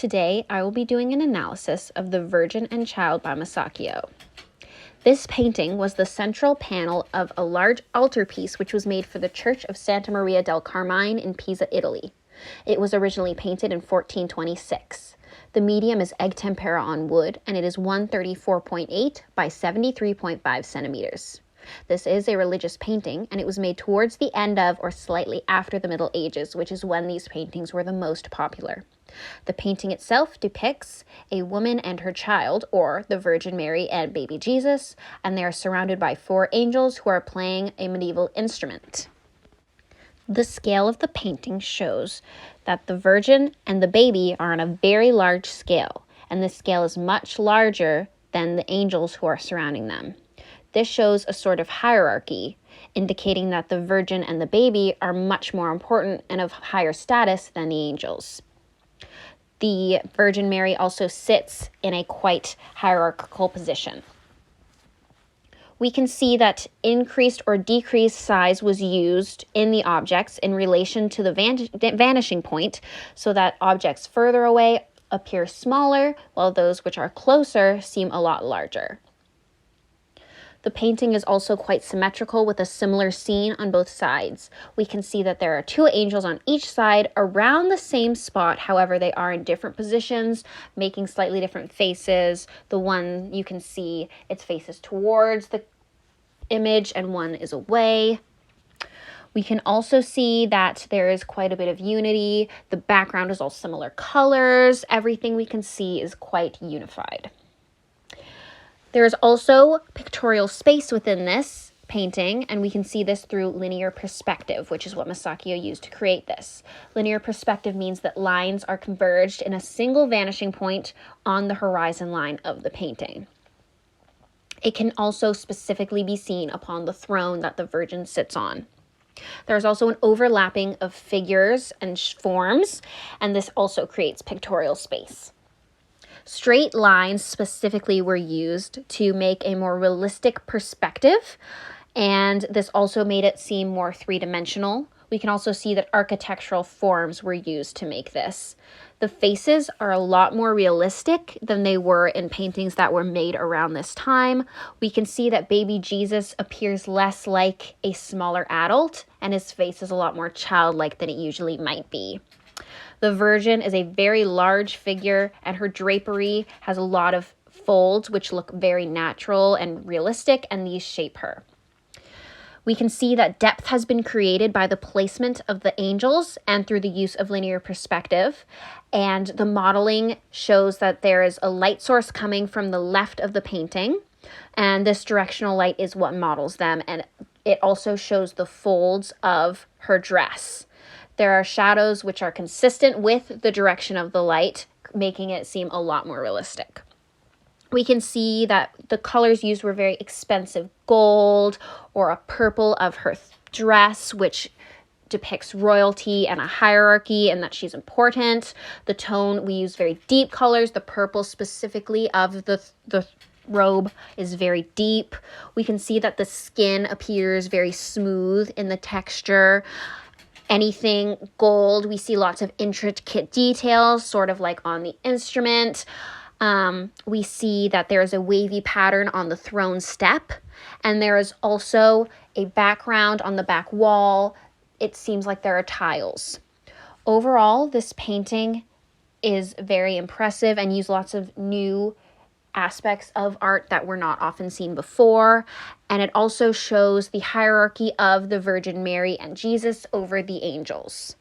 Today, I will be doing an analysis of The Virgin and Child by Masaccio. This painting was the central panel of a large altarpiece which was made for the Church of Santa Maria del Carmine in Pisa, Italy. It was originally painted in 1426. The medium is egg tempera on wood, and it is 134.8 by 73.5 centimeters. This is a religious painting, and it was made towards the end of or slightly after the Middle Ages, which is when these paintings were the most popular. The painting itself depicts a woman and her child, or the Virgin Mary and baby Jesus, and they are surrounded by 4 angels who are playing a medieval instrument. The scale of the painting shows that the Virgin and the baby are on a very large scale, and this scale is much larger than the angels who are surrounding them. This shows a sort of hierarchy, indicating that the Virgin and the baby are much more important and of higher status than the angels. The Virgin Mary also sits in a quite hierarchical position. We can see that increased or decreased size was used in the objects in relation to the vanishing point, so that objects further away appear smaller, while those which are closer seem a lot larger. The painting is also quite symmetrical with a similar scene on both sides. We can see that there are 2 angels on each side around the same spot. However, they are in different positions, making slightly different faces. The one you can see, its face is towards the image and one is away. We can also see that there is quite a bit of unity. The background is all similar colors. Everything we can see is quite unified. There is also pictorial space within this painting, and we can see this through linear perspective, which is what Masaccio used to create this. Linear perspective means that lines are converged in a single vanishing point on the horizon line of the painting. It can also specifically be seen upon the throne that the Virgin sits on. There's also an overlapping of figures and forms, and this also creates pictorial space. Straight lines specifically were used to make a more realistic perspective, and this also made it seem more three-dimensional. We can also see that architectural forms were used to make this. The faces are a lot more realistic than they were in paintings that were made around this time. We can see that baby Jesus appears less like a smaller adult, and his face is a lot more childlike than it usually might be. The Virgin is a very large figure, and her drapery has a lot of folds which look very natural and realistic, and these shape her. We can see that depth has been created by the placement of the angels and through the use of linear perspective, and the modeling shows that there is a light source coming from the left of the painting, and this directional light is what models them, and it also shows the folds of her dress. There are shadows which are consistent with the direction of the light, making it seem a lot more realistic. We can see that the colors used were very expensive gold or a purple of her dress, which depicts royalty and a hierarchy and that she's important. The tone, we use very deep colors. The purple specifically of the robe is very deep. We can see that the skin appears very smooth in the texture. Anything gold, we see lots of intricate details, sort of like on the instrument. We see that there is a wavy pattern on the throne step, and there is also a background on the back wall. It seems like there are tiles. Overall, this painting is very impressive and uses lots of new aspects of art that were not often seen before, and it also shows the hierarchy of the Virgin Mary and Jesus over the angels.